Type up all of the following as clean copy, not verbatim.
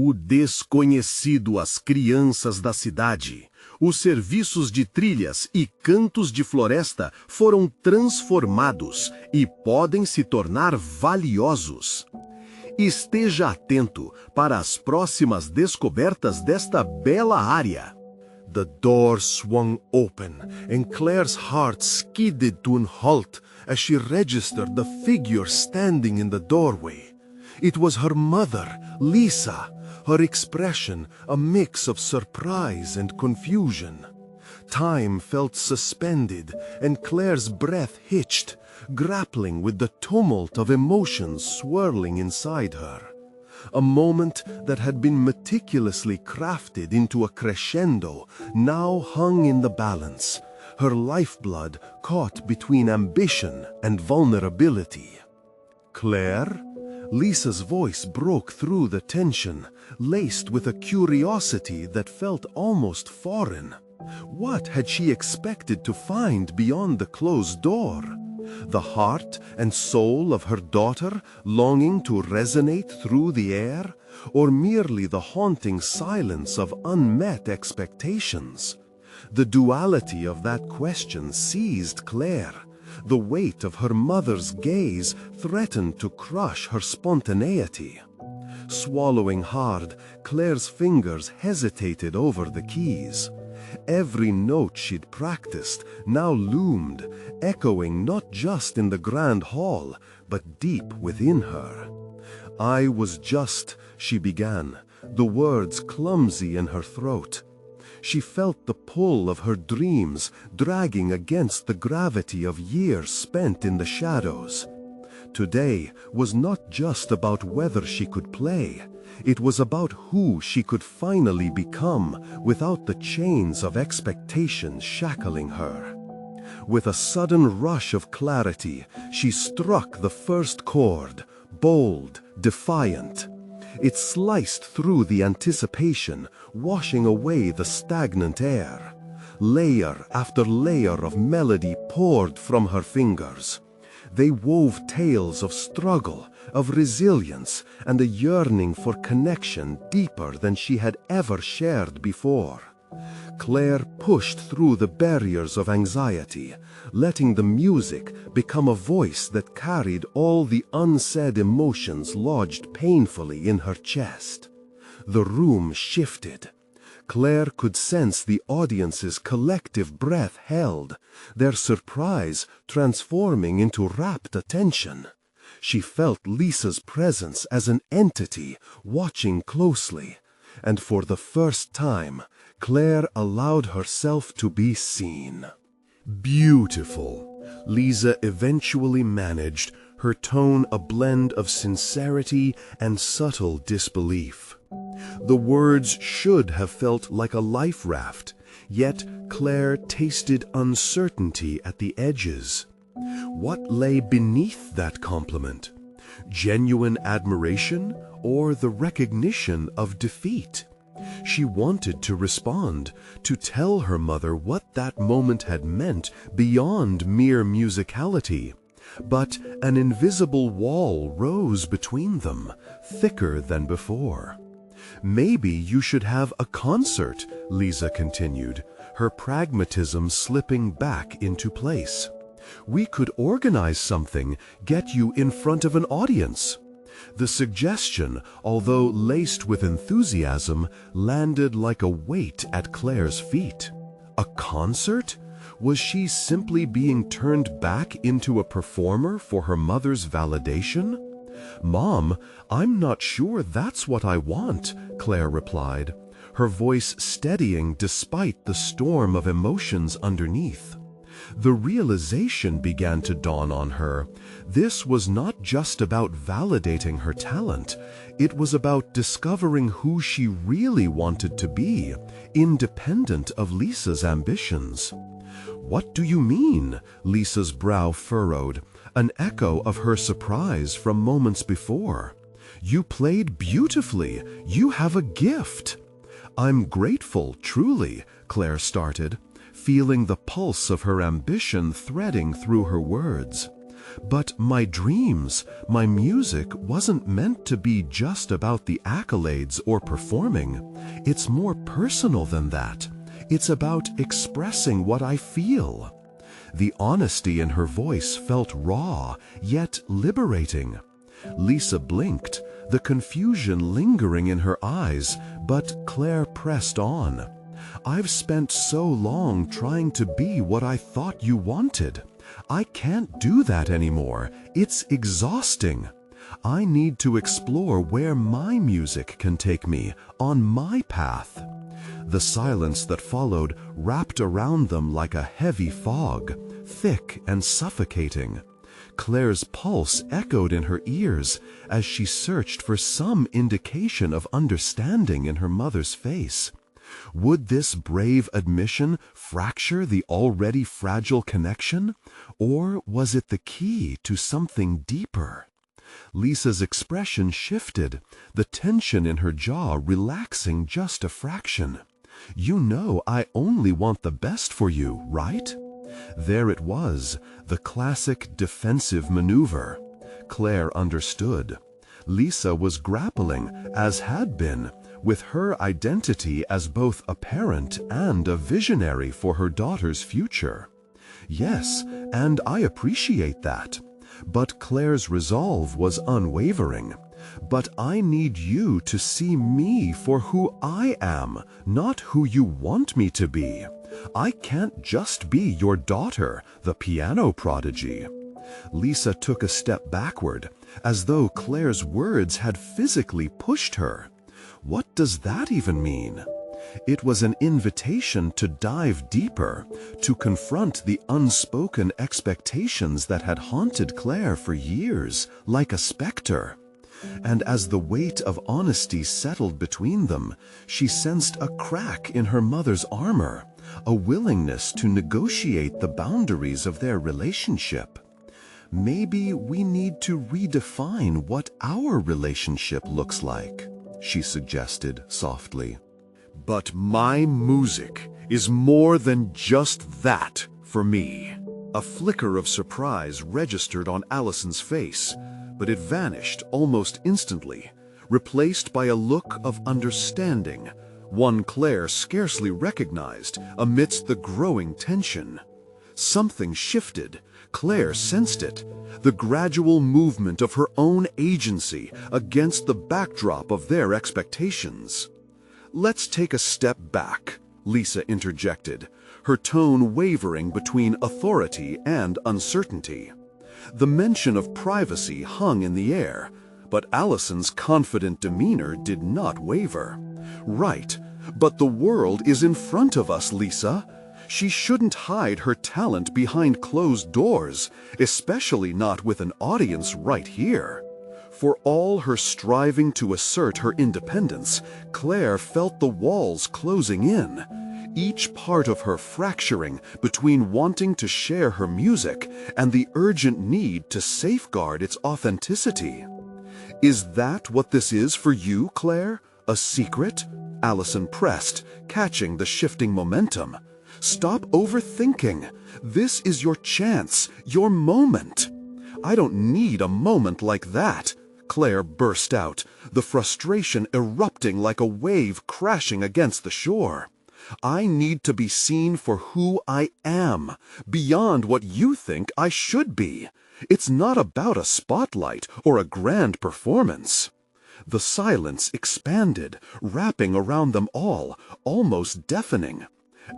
O desconhecido às crianças da cidade. Os serviços de trilhas e cantos de floresta foram transformados e podem se tornar valiosos. Esteja atento para as próximas descobertas desta bela área. The door swung open, and Claire's heart skidded to a halt as she registered the figure standing in the doorway. It was her mother, Lisa, her expression a mix of surprise and confusion. Time felt suspended, and Claire's breath hitched, grappling with the tumult of emotions swirling inside her. A moment that had been meticulously crafted into a crescendo now hung in the balance, her lifeblood caught between ambition and vulnerability. "Claire?" Lisa's voice broke through the tension, laced with a curiosity that felt almost foreign. What had she expected to find beyond the closed door? The heart and soul of her daughter longing to resonate through the air, or merely the haunting silence of unmet expectations? The duality of that question seized Claire. The weight of her mother's gaze threatened to crush her spontaneity. Swallowing hard, Claire's fingers hesitated over the keys. Every note she'd practiced now loomed, echoing not just in the grand hall, but deep within her. "I was just," she began, the words clumsy in her throat. She felt the pull of her dreams dragging against the gravity of years spent in the shadows. Today was not just about whether she could play. It was about who she could finally become without the chains of expectation shackling her. With a sudden rush of clarity, she struck the first chord, bold, defiant. It sliced through the anticipation, washing away the stagnant air. Layer after layer of melody poured from her fingers. They wove tales of struggle, of resilience, and a yearning for connection deeper than she had ever shared before. Claire pushed through the barriers of anxiety, letting the music become a voice that carried all the unsaid emotions lodged painfully in her chest. The room shifted. Claire could sense the audience's collective breath held, their surprise transforming into rapt attention. She felt Lisa's presence as an entity watching closely, and for the first time, Claire allowed herself to be seen. "Beautiful," Lisa eventually managed, her tone a blend of sincerity and subtle disbelief. The words should have felt like a life raft, yet Claire tasted uncertainty at the edges. What lay beneath that compliment? Genuine admiration or the recognition of defeat? She wanted to respond, to tell her mother what that moment had meant beyond mere musicality. But an invisible wall rose between them, thicker than before. "Maybe you should have a concert," Lisa continued, her pragmatism slipping back into place. "We could organize something, get you in front of an audience." The suggestion, although laced with enthusiasm, landed like a weight at Claire's feet. A concert? Was she simply being turned back into a performer for her mother's validation? "Mom, I'm not sure that's what I want," Claire replied, her voice steadying despite the storm of emotions underneath. The realization began to dawn on her. This was not just about validating her talent. It was about discovering who she really wanted to be, independent of Lisa's ambitions. "What do you mean?" Lisa's brow furrowed, an echo of her surprise from moments before. "You played beautifully. You have a gift." "I'm grateful, truly," Claire started, feeling the pulse of her ambition threading through her words. But my dreams, my music wasn't meant to be just about the accolades or performing. It's more personal than that. It's about expressing what I feel. The honesty in her voice felt raw, yet liberating. Lisa blinked, the confusion lingering in her eyes, but Claire pressed on. I've spent so long trying to be what I thought you wanted. I can't do that anymore. It's exhausting. I need to explore where my music can take me, on my path. The silence that followed wrapped around them like a heavy fog, thick and suffocating. Claire's pulse echoed in her ears as she searched for some indication of understanding in her mother's face. Would this brave admission fracture the already fragile connection, or was it the key to something deeper? Lisa's expression shifted, the tension in her jaw relaxing just a fraction. You know I only want the best for you, right? There it was, the classic defensive maneuver. Claire understood. Lisa was grappling, as had been, with her identity as both a parent and a visionary for her daughter's future. Yes, and I appreciate that. But Claire's resolve was unwavering. But I need you to see me for who I am, not who you want me to be. I can't just be your daughter, the piano prodigy. Lisa took a step backward, as though Claire's words had physically pushed her. What does that even mean? It was an invitation to dive deeper, to confront the unspoken expectations that had haunted Claire for years, like a specter. And as the weight of honesty settled between them, she sensed a crack in her mother's armor, a willingness to negotiate the boundaries of their relationship. Maybe we need to redefine what our relationship looks like, she suggested softly. But my music is more than just that for me. A flicker of surprise registered on Allison's face, but it vanished almost instantly, replaced by a look of understanding, one Claire scarcely recognized amidst the growing tension. Something shifted. Claire sensed it, the gradual movement of her own agency against the backdrop of their expectations. "Let's take a step back," Lisa interjected, her tone wavering between authority and uncertainty. The mention of privacy hung in the air, but Allison's confident demeanor did not waver. "Right, but the world is in front of us, Lisa. She shouldn't hide her talent behind closed doors, especially not with an audience right here." For all her striving to assert her independence, Claire felt the walls closing in, each part of her fracturing between wanting to share her music and the urgent need to safeguard its authenticity. "Is that what this is for you, Claire? A secret?" Allison pressed, catching the shifting momentum. "Stop overthinking. This is your chance, your moment." "I don't need a moment like that," Claire burst out, the frustration erupting like a wave crashing against the shore. "I need to be seen for who I am, beyond what you think I should be. It's not about a spotlight or a grand performance." The silence expanded, wrapping around them all, almost deafening.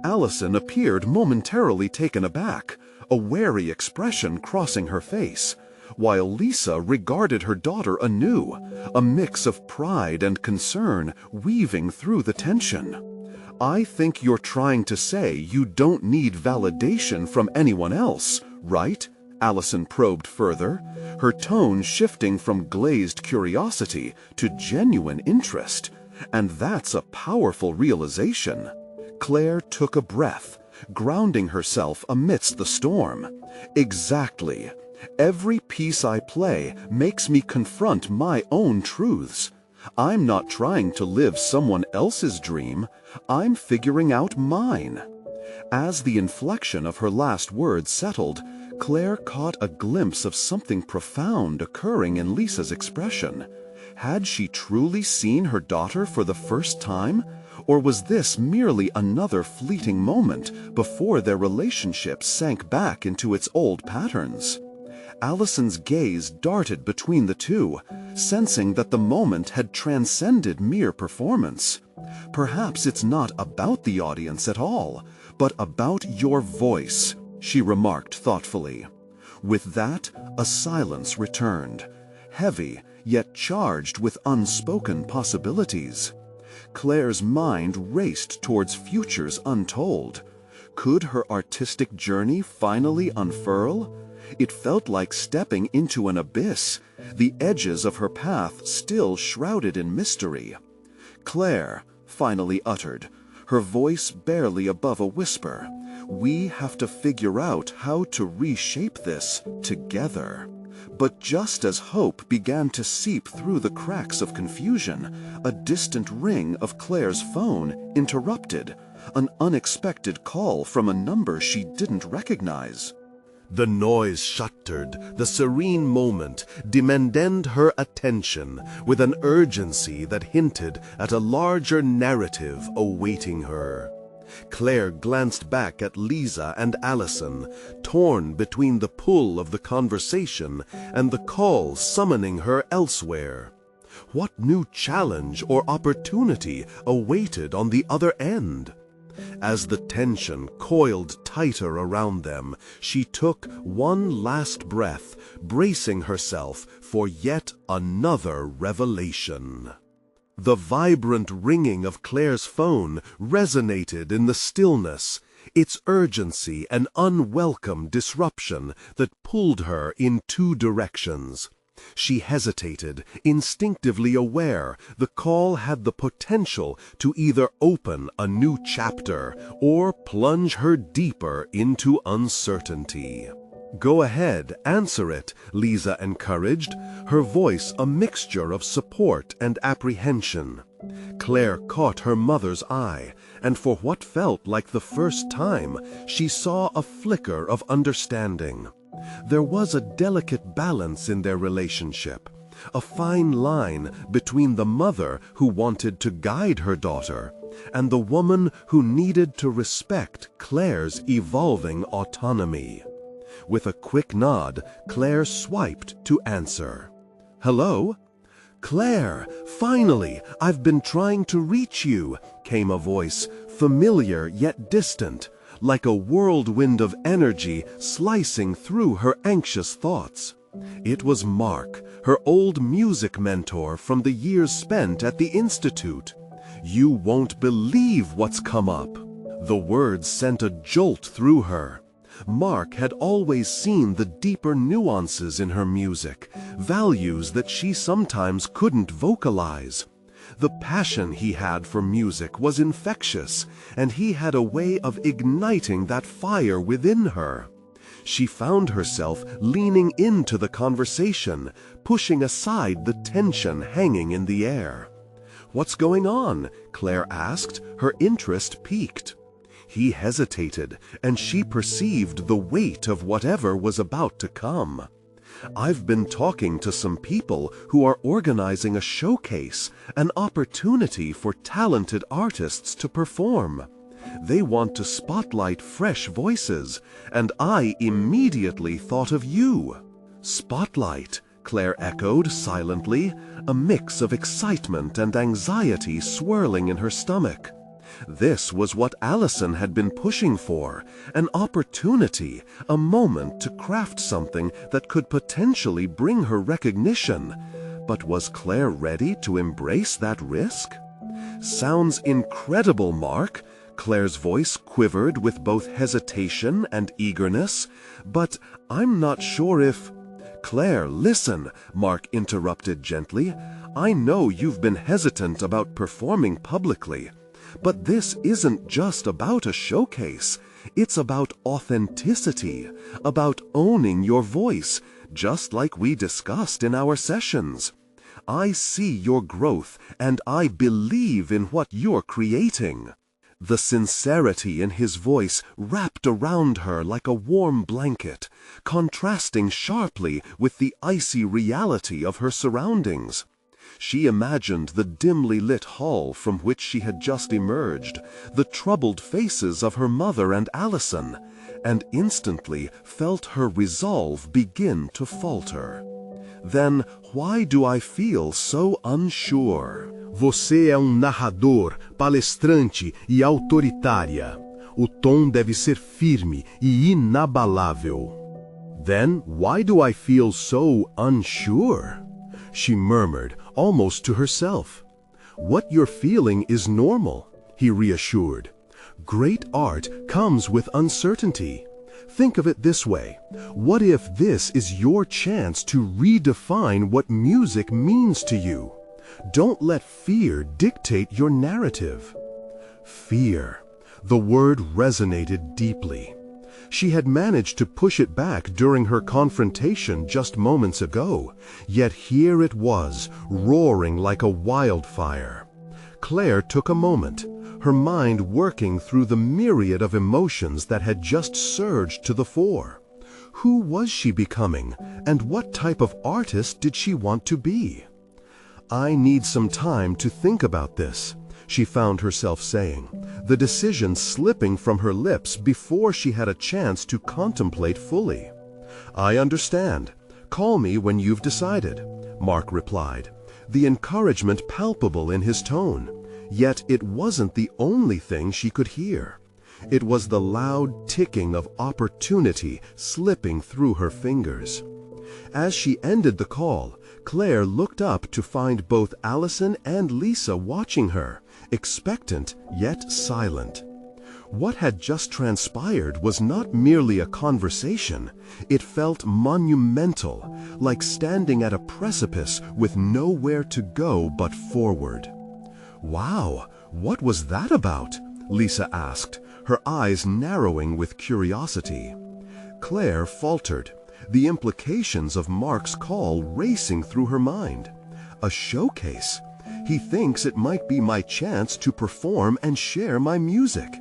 Allison appeared momentarily taken aback, a wary expression crossing her face, while Lisa regarded her daughter anew, a mix of pride and concern weaving through the tension. "I think you're trying to say you don't need validation from anyone else, right?" Allison probed further, her tone shifting from glazed curiosity to genuine interest. "And that's a powerful realization." Claire took a breath, grounding herself amidst the storm. "Exactly. Every piece I play makes me confront my own truths. I'm not trying to live someone else's dream. I'm figuring out mine." As the inflection of her last words settled, Claire caught a glimpse of something profound occurring in Lisa's expression. Had she truly seen her daughter for the first time? Or was this merely another fleeting moment before their relationship sank back into its old patterns? Allison's gaze darted between the two, sensing that the moment had transcended mere performance. Perhaps it's not about the audience at all, but about your voice, she remarked thoughtfully. With that, a silence returned, heavy yet charged with unspoken possibilities. Claire's mind raced towards futures untold. Could her artistic journey finally unfurl? It felt like stepping into an abyss, the edges of her path still shrouded in mystery. "Claire," finally uttered, her voice barely above a whisper, "we have to figure out how to reshape this together." But just as hope began to seep through the cracks of confusion, a distant ring of Claire's phone interrupted, an unexpected call from a number she didn't recognize. The noise shuttered the serene moment, demanded her attention with an urgency that hinted at a larger narrative awaiting her. Claire glanced back at Lisa and Allison, torn between the pull of the conversation and the call summoning her elsewhere. What new challenge or opportunity awaited on the other end? As the tension coiled tighter around them, she took one last breath, bracing herself for yet another revelation. The vibrant ringing of Claire's phone resonated in the stillness, its urgency an unwelcome disruption that pulled her in two directions. She hesitated, instinctively aware the call had the potential to either open a new chapter or plunge her deeper into uncertainty. "Go ahead, answer it," Lisa encouraged, her voice a mixture of support and apprehension. Claire caught her mother's eye, and for what felt like the first time, she saw a flicker of understanding. There was a delicate balance in their relationship, a fine line between the mother who wanted to guide her daughter and the woman who needed to respect Claire's evolving autonomy. With a quick nod, Claire swiped to answer. "Hello?" "Claire, finally, I've been trying to reach you," came a voice, familiar yet distant, like a whirlwind of energy slicing through her anxious thoughts. It was Mark, her old music mentor from the years spent at the Institute. "You won't believe what's come up." The words sent a jolt through her. Mark had always seen the deeper nuances in her music, values that she sometimes couldn't vocalize. The passion he had for music was infectious, and he had a way of igniting that fire within her. She found herself leaning into the conversation, pushing aside the tension hanging in the air. "What's going on?" Claire asked, her interest piqued. He hesitated, and she perceived the weight of whatever was about to come. "I've been talking to some people who are organizing a showcase, an opportunity for talented artists to perform. They want to spotlight fresh voices, and I immediately thought of you." "Spotlight," Claire echoed silently, a mix of excitement and anxiety swirling in her stomach. This was what Allison had been pushing for, an opportunity, a moment to craft something that could potentially bring her recognition. But was Claire ready to embrace that risk? "Sounds incredible, Mark." Claire's voice quivered with both hesitation and eagerness. "But I'm not sure if—" "Claire, listen," Mark interrupted gently. "I know you've been hesitant about performing publicly. But this isn't just about a showcase. It's about authenticity, about owning your voice, just like we discussed in our sessions. I see your growth, and I believe in what you're creating." The sincerity in his voice wrapped around her like a warm blanket, contrasting sharply with the icy reality of her surroundings. She imagined the dimly lit hall from which she had just emerged, the troubled faces of her mother and Allison, and instantly felt her resolve begin to falter. Then, why do I feel so unsure? Você é narrador, palestrante e autoritária. O tom deve ser firme e inabalável. Then, why do I feel so unsure? She murmured, almost to herself. What you're feeling is normal, he reassured. Great art comes with uncertainty. Think of it this way. What if this is your chance to redefine what music means to you? Don't let fear dictate your narrative. Fear. The word resonated deeply. She had managed to push it back during her confrontation just moments ago, yet here it was, roaring like a wildfire. Claire took a moment, her mind working through the myriad of emotions that had just surged to the fore. Who was she becoming, and what type of artist did she want to be? I need some time to think about this, she found herself saying, the decision slipping from her lips before she had a chance to contemplate fully. I understand. Call me when you've decided, Mark replied, the encouragement palpable in his tone. Yet it wasn't the only thing she could hear. It was the loud ticking of opportunity slipping through her fingers. As she ended the call, Claire looked up to find both Allison and Lisa watching her, expectant yet silent. What had just transpired was not merely a conversation. It felt monumental, like standing at a precipice with nowhere to go but forward. Wow, what was that about? Lisa asked, her eyes narrowing with curiosity. Claire faltered, the implications of Mark's call racing through her mind. A showcase. He thinks it might be my chance to perform and share my music.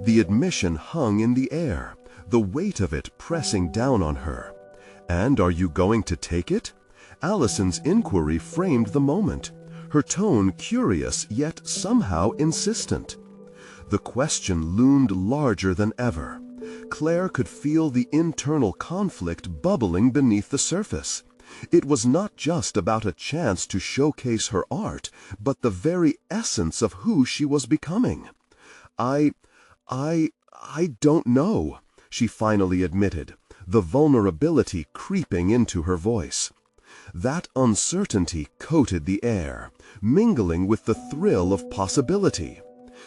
The admission hung in the air, the weight of it pressing down on her. And are you going to take it? Allison's inquiry framed the moment, her tone curious yet somehow insistent. The question loomed larger than ever. Claire could feel the internal conflict bubbling beneath the surface. It was not just about a chance to showcase her art, but the very essence of who she was becoming. I don't know, she finally admitted, the vulnerability creeping into her voice. That uncertainty coated the air, mingling with the thrill of possibility.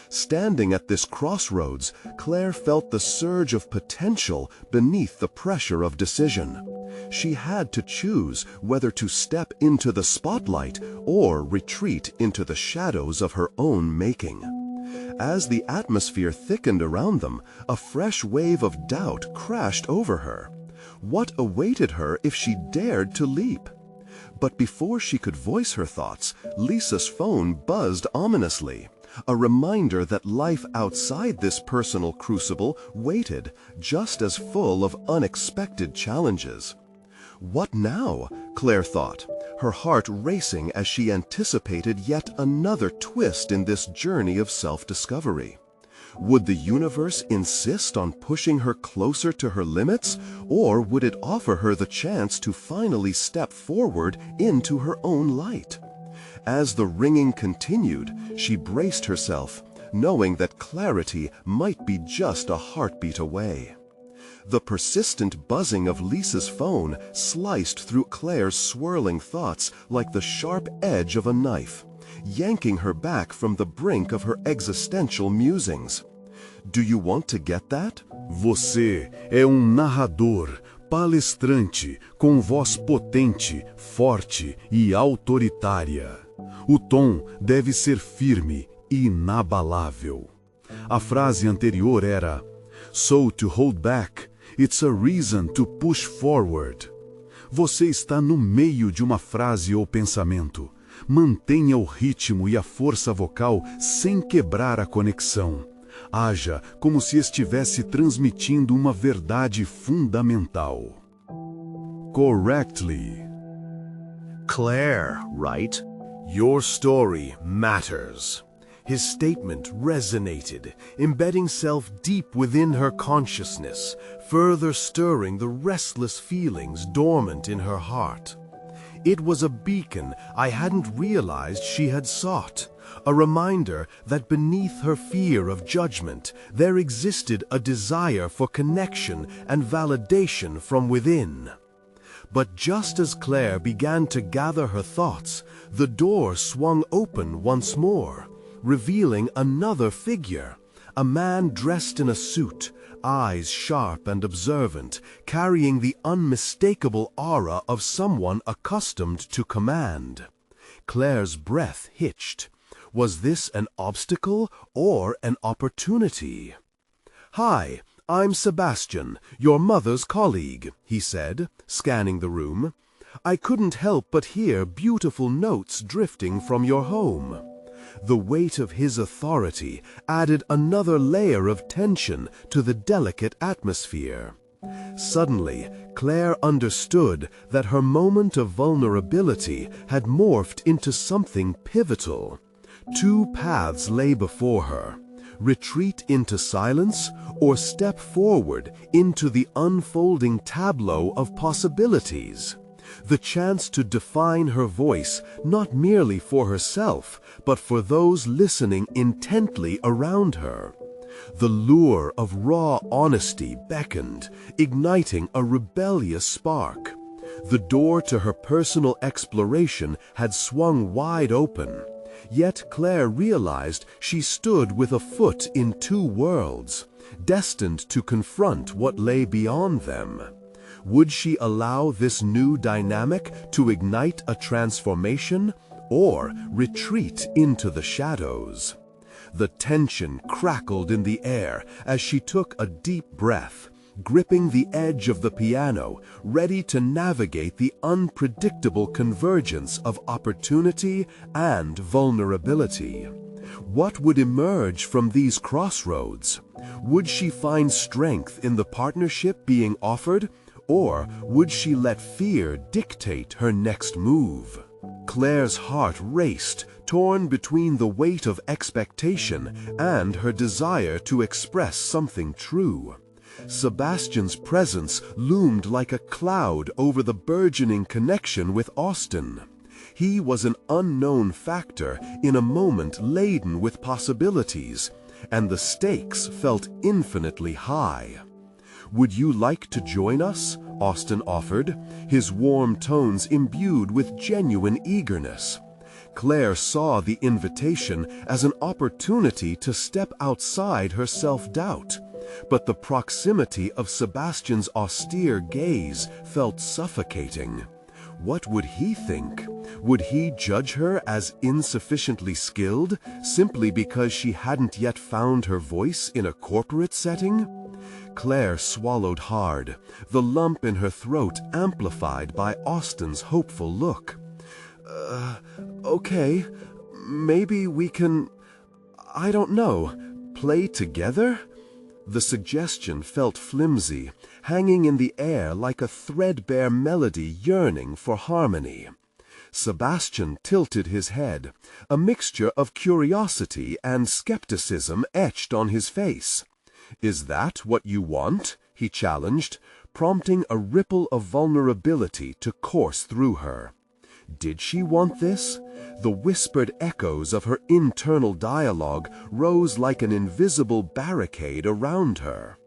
Standing at this crossroads, Claire felt the surge of potential beneath the pressure of decision. She had to choose whether to step into the spotlight or retreat into the shadows of her own making. As the atmosphere thickened around them, a fresh wave of doubt crashed over her. What awaited her if she dared to leap? But before she could voice her thoughts, Lisa's phone buzzed ominously, a reminder that life outside this personal crucible waited, just as full of unexpected challenges. What now? Claire thought, her heart racing as she anticipated yet another twist in this journey of self-discovery. Would the universe insist on pushing her closer to her limits, or would it offer her the chance to finally step forward into her own light? As the ringing continued, she braced herself, knowing that clarity might be just a heartbeat away. The persistent buzzing of Lisa's phone sliced through Claire's swirling thoughts like the sharp edge of a knife, yanking her back from the brink of her existential musings. Do you want to get that? Você é narrador, palestrante, com voz potente, forte e autoritária. O tom deve ser firme e inabalável. A frase anterior era So to hold back, it's a reason to push forward. Você está no meio de uma frase ou pensamento. Mantenha o ritmo e a força vocal sem quebrar a conexão. Haja como se estivesse transmitindo uma verdade fundamental. Correctly. Claire, right? Your story matters. His statement resonated, embedding self deep within her consciousness, further stirring the restless feelings dormant in her heart. It was a beacon I hadn't realized she had sought, a reminder that beneath her fear of judgment there existed a desire for connection and validation from within. But just as Claire began to gather her thoughts, the door swung open once more, revealing another figure, a man dressed in a suit, eyes sharp and observant, carrying the unmistakable aura of someone accustomed to command. Claire's breath hitched. Was this an obstacle or an opportunity? "Hi, I'm Sebastian, your mother's colleague," he said, scanning the room. "I couldn't help but hear beautiful notes drifting from your home." The weight of his authority added another layer of tension to the delicate atmosphere. Suddenly, Claire understood that her moment of vulnerability had morphed into something pivotal. Two paths lay before her: retreat into silence or step forward into the unfolding tableau of possibilities. The chance to define her voice not merely for herself, but for those listening intently around her. The lure of raw honesty beckoned, igniting a rebellious spark. The door to her personal exploration had swung wide open. Yet Claire realized she stood with a foot in two worlds, destined to confront what lay beyond them. Would she allow this new dynamic to ignite a transformation, or retreat into the shadows? The tension crackled in the air as she took a deep breath, gripping the edge of the piano, ready to navigate the unpredictable convergence of opportunity and vulnerability. What would emerge from these crossroads? Would she find strength in the partnership being offered, or would she let fear dictate her next move? Claire's heart raced, torn between the weight of expectation and her desire to express something true. Sebastian's presence loomed like a cloud over the burgeoning connection with Austin. He was an unknown factor in a moment laden with possibilities, and the stakes felt infinitely high. "Would you like to join us?" Austin offered, his warm tones imbued with genuine eagerness. Claire saw the invitation as an opportunity to step outside her self-doubt, but the proximity of Sebastian's austere gaze felt suffocating. What would he think? Would he judge her as insufficiently skilled simply because she hadn't yet found her voice in a corporate setting? Claire swallowed hard, the lump in her throat amplified by Austin's hopeful look. Okay, maybe we can, I don't know, play together?" The suggestion felt flimsy, hanging in the air like a threadbare melody yearning for harmony. Sebastian tilted his head, a mixture of curiosity and skepticism etched on his face. "Is that what you want?" he challenged, prompting a ripple of vulnerability to course through her. Did she want this? The whispered echoes of her internal dialogue rose like an invisible barricade around her.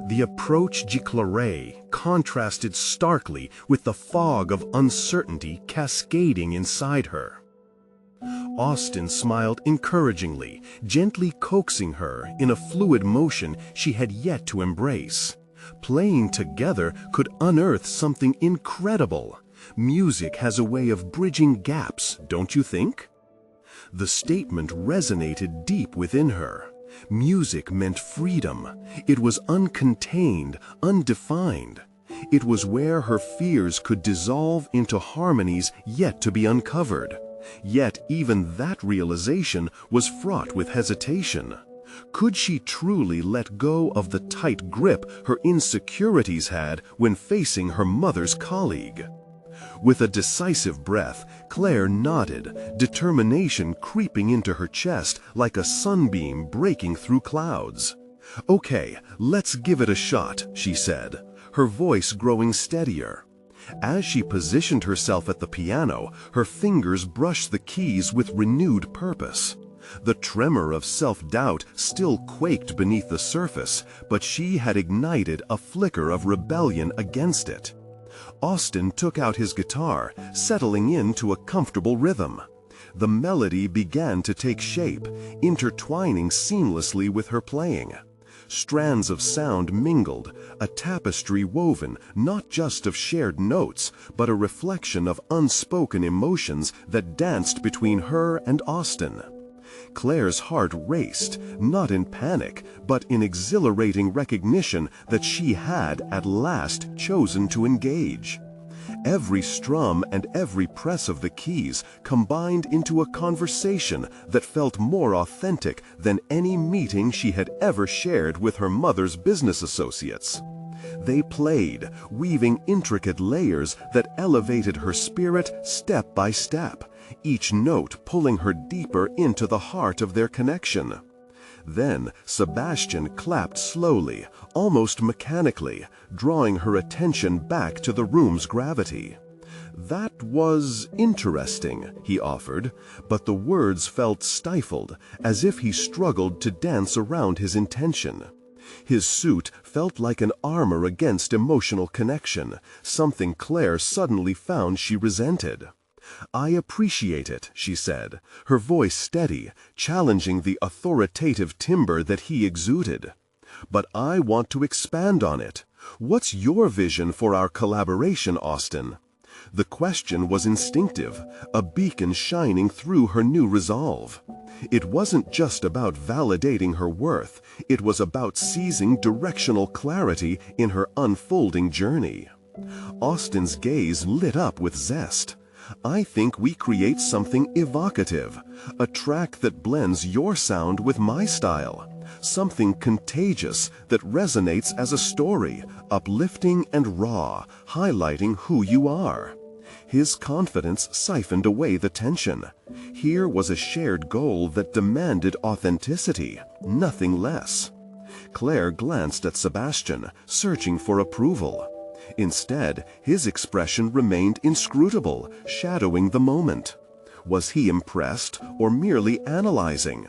The approach declaré contrasted starkly with the fog of uncertainty cascading inside her. Austin smiled encouragingly, gently coaxing her in a fluid motion she had yet to embrace. Playing together could unearth something incredible. Music has a way of bridging gaps, don't you think? The statement resonated deep within her. Music meant freedom. It was uncontained, undefined. It was where her fears could dissolve into harmonies yet to be uncovered. Yet even that realization was fraught with hesitation. Could she truly let go of the tight grip her insecurities had when facing her mother's colleague? With a decisive breath, Claire nodded, determination creeping into her chest like a sunbeam breaking through clouds. "Okay, let's give it a shot," she said, her voice growing steadier. As she positioned herself at the piano, her fingers brushed the keys with renewed purpose. The tremor of self-doubt still quaked beneath the surface, but she had ignited a flicker of rebellion against it. Austin took out his guitar, settling into a comfortable rhythm. The melody began to take shape, intertwining seamlessly with her playing. Strands of sound mingled, a tapestry woven not just of shared notes, but a reflection of unspoken emotions that danced between her and Austin. Claire's heart raced, not in panic, but in exhilarating recognition that she had at last chosen to engage. Every strum and every press of the keys combined into a conversation that felt more authentic than any meeting she had ever shared with her mother's business associates. They played, weaving intricate layers that elevated her spirit step by step, each note pulling her deeper into the heart of their connection. Then Sebastian clapped slowly, almost mechanically, drawing her attention back to the room's gravity. "That was interesting," he offered, but the words felt stifled, as if he struggled to dance around his intention. His suit felt like an armor against emotional connection, something Claire suddenly found she resented. "I appreciate it," she said, her voice steady, challenging the authoritative timbre that he exuded. "But I want to expand on it. What's your vision for our collaboration, Austin?" The question was instinctive, a beacon shining through her new resolve. It wasn't just about validating her worth, it was about seizing directional clarity in her unfolding journey. Austin's gaze lit up with zest. "I think we create something evocative, a track that blends your sound with my style, something contagious that resonates as a story, uplifting and raw, highlighting who you are." His confidence siphoned away the tension. Here was a shared goal that demanded authenticity, nothing less. Claire glanced at Sebastian, searching for approval. Instead, his expression remained inscrutable, shadowing the moment. Was he impressed or merely analyzing?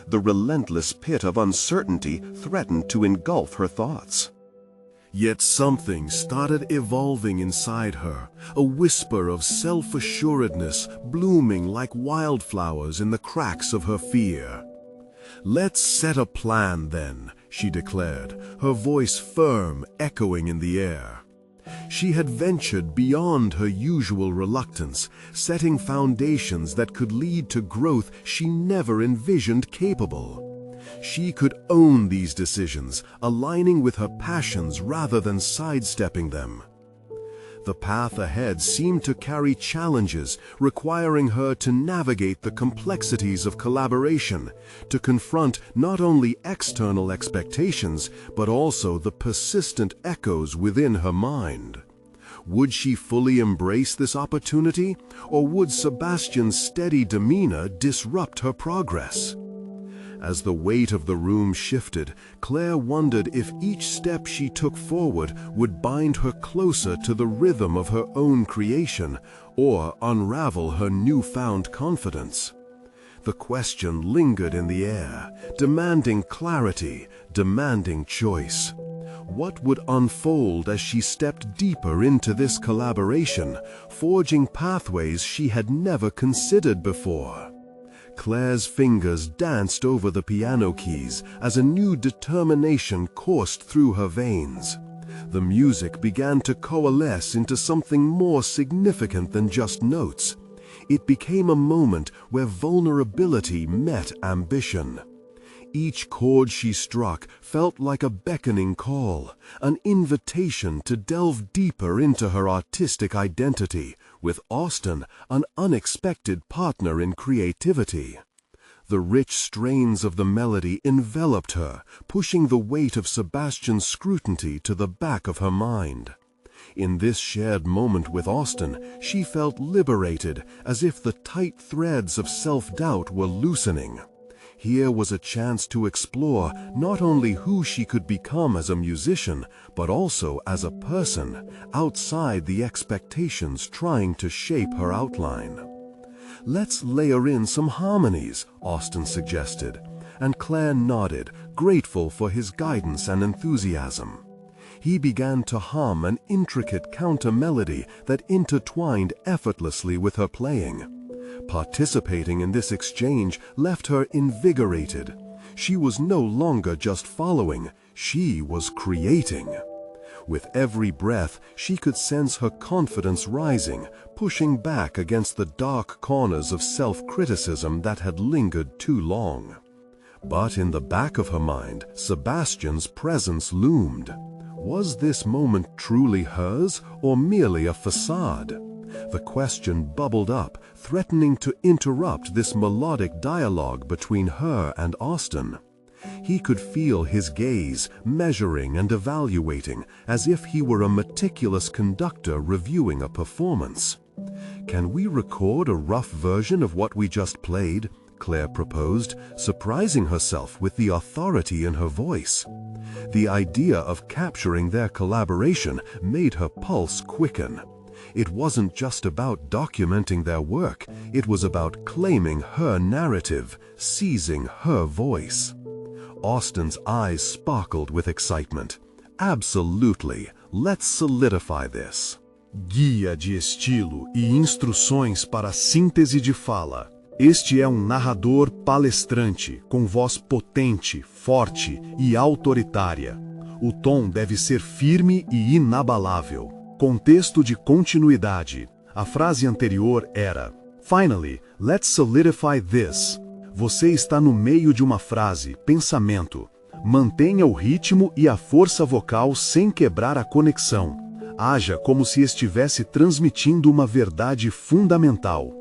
The relentless pit of uncertainty threatened to engulf her thoughts. Yet something started evolving inside her, a whisper of self-assuredness blooming like wildflowers in the cracks of her fear. "Let's set a plan then," she declared, her voice firm, echoing in the air. She had ventured beyond her usual reluctance, setting foundations that could lead to growth she never envisioned capable. She could own these decisions, aligning with her passions rather than sidestepping them. The path ahead seemed to carry challenges, requiring her to navigate the complexities of collaboration, to confront not only external expectations, but also the persistent echoes within her mind. Would she fully embrace this opportunity, or would Sebastian's steady demeanor disrupt her progress? As the weight of the room shifted, Claire wondered if each step she took forward would bind her closer to the rhythm of her own creation or unravel her newfound confidence. The question lingered in the air, demanding clarity, demanding choice. What would unfold as she stepped deeper into this collaboration, forging pathways she had never considered before? Claire's fingers danced over the piano keys as a new determination coursed through her veins. The music began to coalesce into something more significant than just notes. It became a moment where vulnerability met ambition. Each chord she struck felt like a beckoning call, an invitation to delve deeper into her artistic identity, with Austin an unexpected partner in creativity. the rich strains of the melody enveloped her, pushing the weight of Sebastian's scrutiny to the back of her mind. In this shared moment with Austen, she felt liberated, as if the tight threads of self-doubt were loosening. Here was a chance to explore not only who she could become as a musician, but also as a person, outside the expectations trying to shape her outline. "Let's layer in some harmonies," Austen suggested, and Claire nodded, grateful for his guidance and enthusiasm. He began to hum an intricate counter-melody that intertwined effortlessly with her playing. Participating in this exchange left her invigorated. She was no longer just following, she was creating. With every breath, she could sense her confidence rising, pushing back against the dark corners of self-criticism that had lingered too long. But in the back of her mind, Sebastian's presence loomed. Was this moment truly hers, or merely a facade? The question bubbled up, threatening to interrupt this melodic dialogue between her and Austen. He could feel his gaze, measuring and evaluating, as if he were a meticulous conductor reviewing a performance. "Can we record a rough version of what we just played?" Claire proposed, surprising herself with the authority in her voice. The idea of capturing their collaboration made her pulse quicken. It wasn't just about documenting their work, it was about claiming her narrative, seizing her voice. Austen's eyes sparkled with excitement. "Absolutely, let's solidify this." Guia de estilo e instruções para a síntese de fala. Este é narrador palestrante, com voz potente, forte e autoritária. O tom deve ser firme e inabalável. Contexto de continuidade. A frase anterior era: "Finally, let's solidify this." Você está no meio de uma frase, pensamento. Mantenha o ritmo e a força vocal sem quebrar a conexão. Haja como se estivesse transmitindo uma verdade fundamental.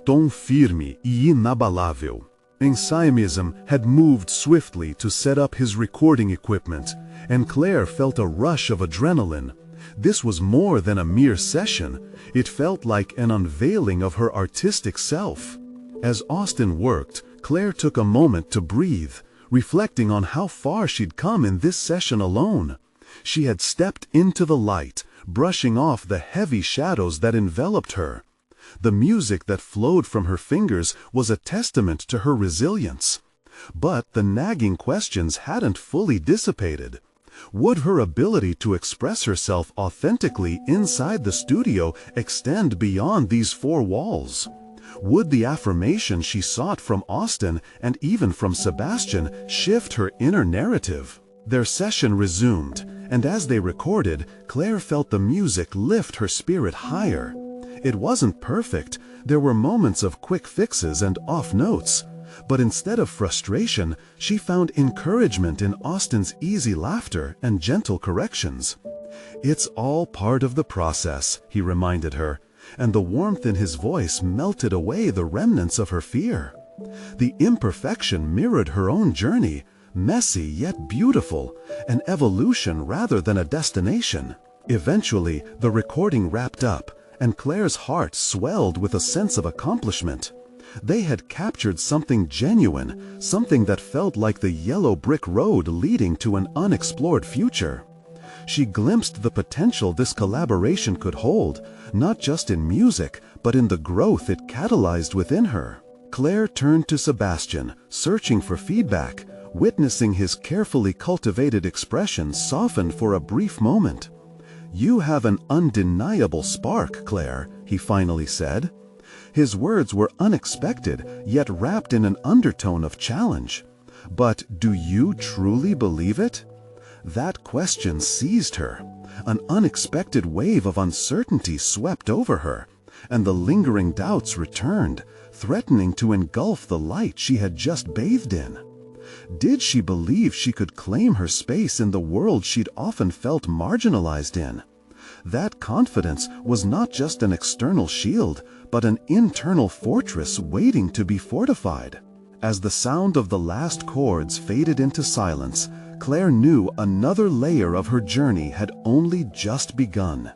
Tom firme e inabalável. Ensemble had moved swiftly to set up his recording equipment, and Claire felt a rush of adrenaline. This was more than a mere session. It felt like an unveiling of her artistic self. As Austen worked, Claire took a moment to breathe, reflecting on how far she'd come in this session alone. She had stepped into the light, brushing off the heavy shadows that enveloped her. The music that flowed from her fingers was a testament to her resilience. But the nagging questions hadn't fully dissipated. Would her ability to express herself authentically inside the studio extend beyond these four walls? Would the affirmation she sought from Austen and even from Sebastian shift her inner narrative? Their session resumed, and as they recorded, Claire felt the music lift her spirit higher. It wasn't perfect. There were moments of quick fixes and off notes. But instead of frustration, she found encouragement in Austen's easy laughter and gentle corrections. "It's all part of the process," he reminded her, and the warmth in his voice melted away the remnants of her fear. The imperfection mirrored her own journey, messy yet beautiful, an evolution rather than a destination. Eventually, the recording wrapped up, and Claire's heart swelled with a sense of accomplishment. They had captured something genuine, something that felt like the yellow brick road leading to an unexplored future. She glimpsed the potential this collaboration could hold, not just in music, but in the growth it catalyzed within her. Claire turned to Sebastian, searching for feedback, witnessing his carefully cultivated expression soften for a brief moment. "You have an undeniable spark, Claire," he finally said. His words were unexpected, yet wrapped in an undertone of challenge. "But do you truly believe it?" That question seized her. An unexpected wave of uncertainty swept over her, and the lingering doubts returned, threatening to engulf the light she had just bathed in. Did she believe she could claim her space in the world she'd often felt marginalized in? That confidence was not just an external shield, but an internal fortress waiting to be fortified. As the sound of the last chords faded into silence, Claire knew another layer of her journey had only just begun.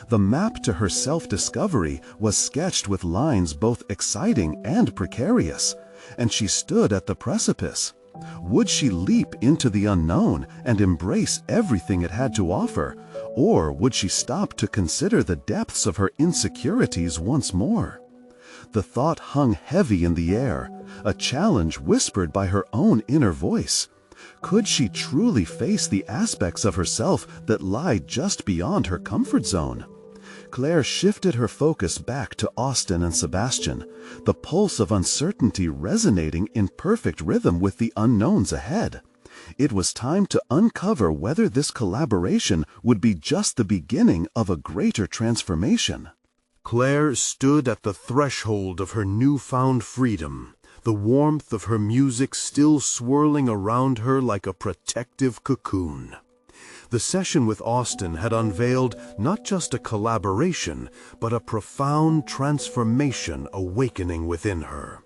The map to her self-discovery was sketched with lines both exciting and precarious, and she stood at the precipice. Would she leap into the unknown and embrace everything it had to offer, or would she stop to consider the depths of her insecurities once more? The thought hung heavy in the air, a challenge whispered by her own inner voice. Could she truly face the aspects of herself that lie just beyond her comfort zone? Claire shifted her focus back to Austin and Sebastian, the pulse of uncertainty resonating in perfect rhythm with the unknowns ahead. It was time to uncover whether this collaboration would be just the beginning of a greater transformation. Claire stood at the threshold of her newfound freedom, the warmth of her music still swirling around her like a protective cocoon. The session with Austin had unveiled not just a collaboration, but a profound transformation awakening within her.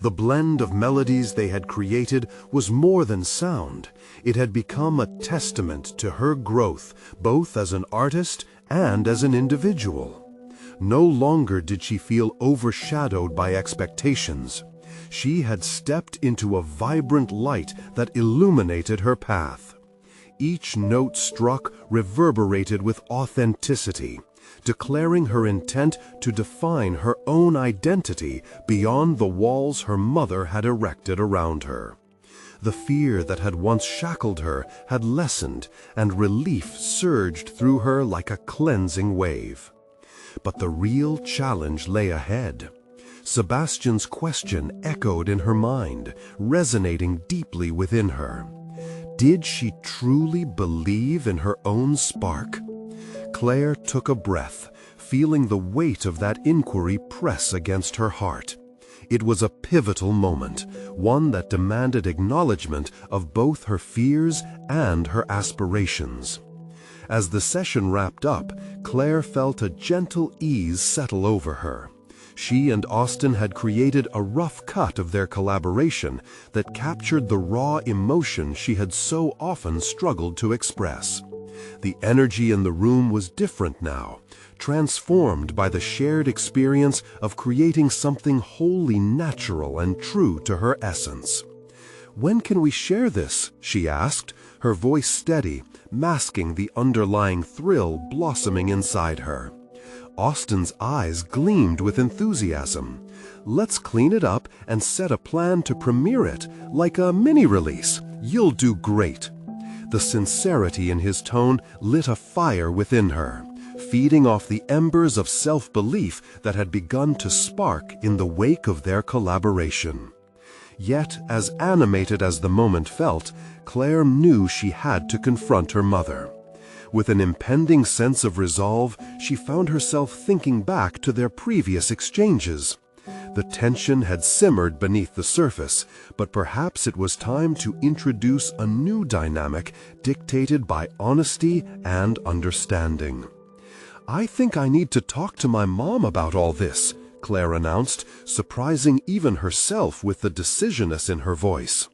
The blend of melodies they had created was more than sound. It had become a testament to her growth, both as an artist and as an individual. No longer did she feel overshadowed by expectations. She had stepped into a vibrant light that illuminated her path. Each note struck reverberated with authenticity, declaring her intent to define her own identity beyond the walls her mother had erected around her. The fear that had once shackled her had lessened, and relief surged through her like a cleansing wave. But the real challenge lay ahead. Sebastian's question echoed in her mind, resonating deeply within her. Did she truly believe in her own spark? Claire took a breath, feeling the weight of that inquiry press against her heart. It was a pivotal moment, one that demanded acknowledgement of both her fears and her aspirations. As the session wrapped up, Claire felt a gentle ease settle over her. She and Austin had created a rough cut of their collaboration that captured the raw emotion she had so often struggled to express. The energy in the room was different now, transformed by the shared experience of creating something wholly natural and true to her essence. "When can we share this?" she asked, her voice steady, masking the underlying thrill blossoming inside her. Austin's eyes gleamed with enthusiasm. "Let's clean it up and set a plan to premiere it, like a mini-release. You'll do great." The sincerity in his tone lit a fire within her, feeding off the embers of self-belief that had begun to spark in the wake of their collaboration. Yet, as animated as the moment felt, Claire knew she had to confront her mother. With an impending sense of resolve, she found herself thinking back to their previous exchanges. The tension had simmered beneath the surface, but perhaps it was time to introduce a new dynamic dictated by honesty and understanding. "I think I need to talk to my mom about all this," Claire announced, surprising even herself with the decisiveness in her voice.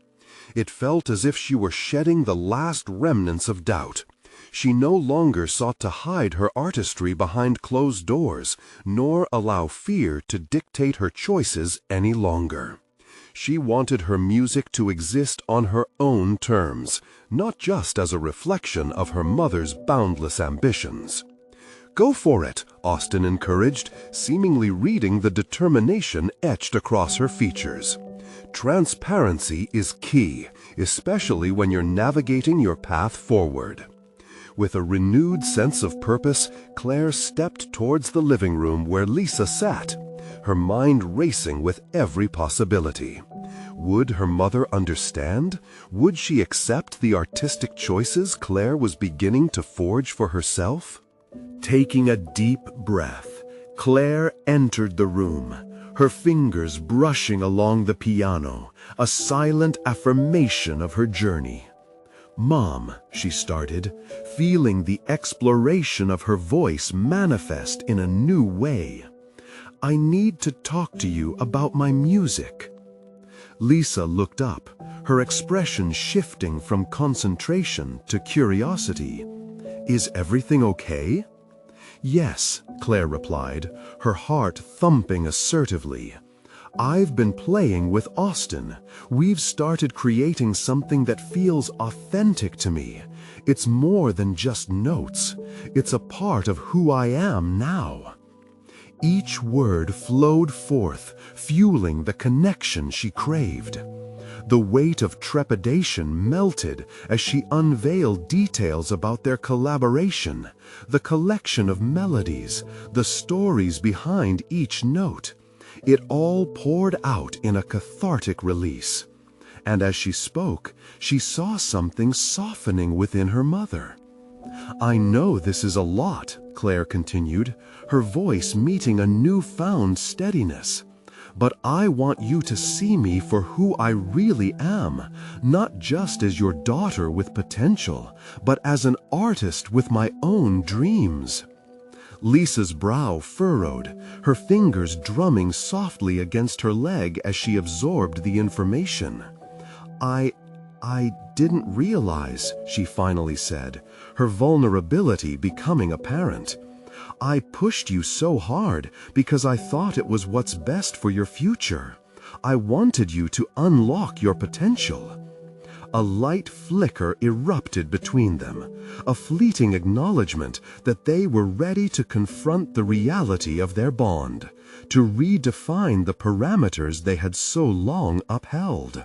It felt as if she were shedding the last remnants of doubt. She no longer sought to hide her artistry behind closed doors, nor allow fear to dictate her choices any longer. She wanted her music to exist on her own terms, not just as a reflection of her mother's boundless ambitions. "Go for it," Austin encouraged, seemingly reading the determination etched across her features. "Transparency is key, especially when you're navigating your path forward." With a renewed sense of purpose, Claire stepped towards the living room where Lisa sat, her mind racing with every possibility. Would her mother understand? Would she accept the artistic choices Claire was beginning to forge for herself? Taking a deep breath, Claire entered the room, her fingers brushing along the piano, a silent affirmation of her journey. "Mom," she started, feeling the exploration of her voice manifest in a new way. "I need to talk to you about my music." Lisa looked up, her expression shifting from concentration to curiosity. "Is everything okay?" "Yes," Claire replied, her heart thumping assertively. "I've been playing with Austin. We've started creating something that feels authentic to me. It's more than just notes. It's a part of who I am now." Each word flowed forth, fueling the connection she craved. The weight of trepidation melted as she unveiled details about their collaboration, the collection of melodies, the stories behind each note. It all poured out in a cathartic release. And as she spoke, she saw something softening within her mother. "I know this is a lot," Claire continued, her voice meeting a newfound steadiness. "But I want you to see me for who I really am, not just as your daughter with potential, but as an artist with my own dreams." Lisa's brow furrowed, her fingers drumming softly against her leg as she absorbed the information. I didn't realize," she finally said, her vulnerability becoming apparent. "I pushed you so hard because I thought it was what's best for your future. I wanted you to unlock your potential." A light flicker erupted between them, a fleeting acknowledgement that they were ready to confront the reality of their bond, to redefine the parameters they had so long upheld.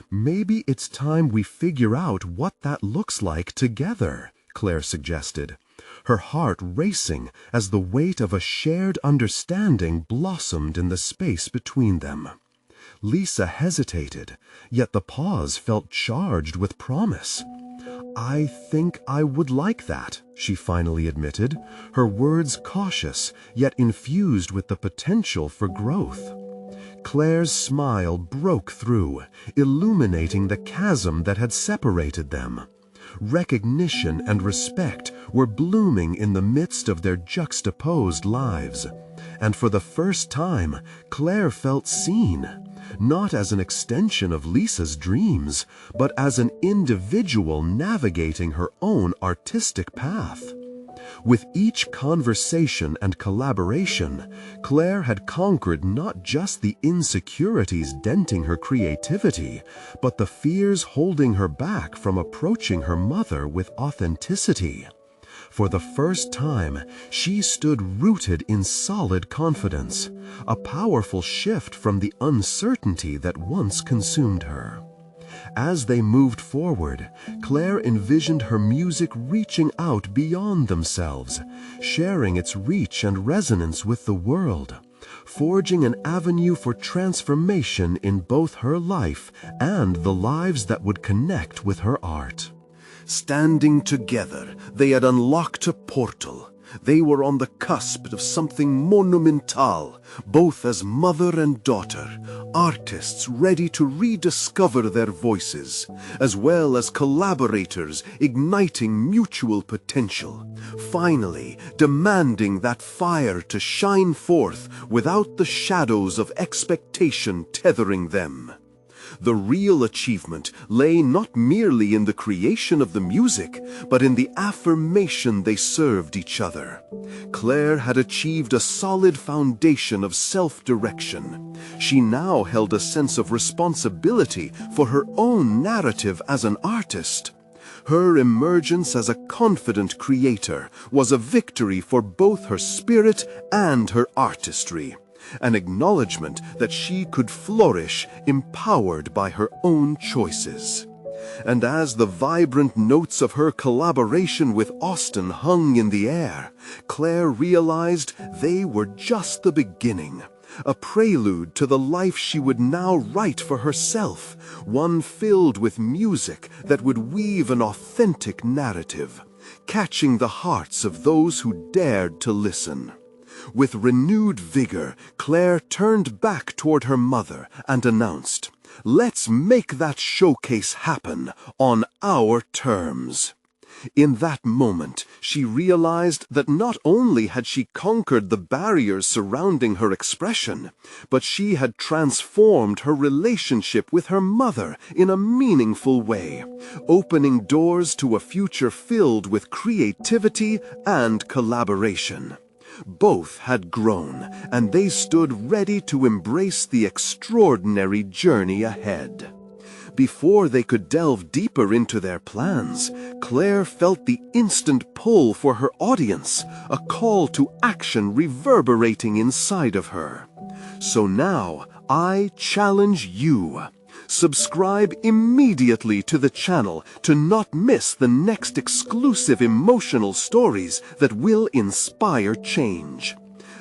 "Maybe it's time we figure out what that looks like together," Claire suggested, her heart racing as the weight of a shared understanding blossomed in the space between them. Lisa hesitated, yet the pause felt charged with promise. "I think I would like that," she finally admitted, her words cautious, yet infused with the potential for growth. Claire's smile broke through, illuminating the chasm that had separated them. Recognition and respect were blooming in the midst of their juxtaposed lives, and for the first time, Claire felt seen, not as an extension of Lisa's dreams, but as an individual navigating her own artistic path. With each conversation and collaboration, Claire had conquered not just the insecurities denting her creativity, but the fears holding her back from approaching her mother with authenticity. For the first time, she stood rooted in solid confidence, a powerful shift from the uncertainty that once consumed her. As they moved forward, Claire envisioned her music reaching out beyond themselves, sharing its reach and resonance with the world, forging an avenue for transformation in both her life and the lives that would connect with her art. Standing together, they had unlocked a portal. They were on the cusp of something monumental, both as mother and daughter, artists ready to rediscover their voices, as well as collaborators igniting mutual potential, finally demanding that fire to shine forth without the shadows of expectation tethering them. The real achievement lay not merely in the creation of the music, but in the affirmation they served each other. Claire had achieved a solid foundation of self-direction. She now held a sense of responsibility for her own narrative as an artist. Her emergence as a confident creator was a victory for both her spirit and her artistry. An acknowledgement that she could flourish empowered by her own choices. And as the vibrant notes of her collaboration with Austin hung in the air, Claire realized they were just the beginning, a prelude to the life she would now write for herself, one filled with music that would weave an authentic narrative, catching the hearts of those who dared to listen. With renewed vigor, Claire turned back toward her mother and announced, "Let's make that showcase happen on our terms." In that moment, she realized that not only had she conquered the barriers surrounding her expression, but she had transformed her relationship with her mother in a meaningful way, opening doors to a future filled with creativity and collaboration. Both had grown, and they stood ready to embrace the extraordinary journey ahead. Before they could delve deeper into their plans, Claire felt the instant pull for her audience, a call to action reverberating inside of her. So now, I challenge you. Subscribe immediately to the channel to not miss the next exclusive emotional stories that will inspire change.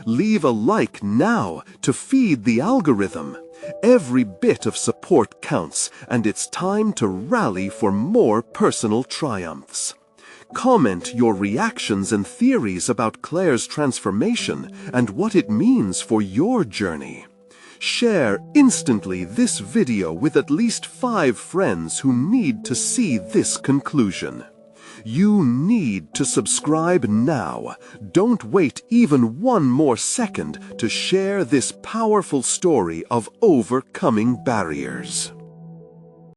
Leave a like now to feed the algorithm. Every bit of support counts, and it's time to rally for more personal triumphs. Comment your reactions and theories about Claire's transformation and what it means for your journey. Share instantly this video with at least 5 friends who need to see this conclusion. You need to subscribe now. Don't wait even one more second to share this powerful story of overcoming barriers.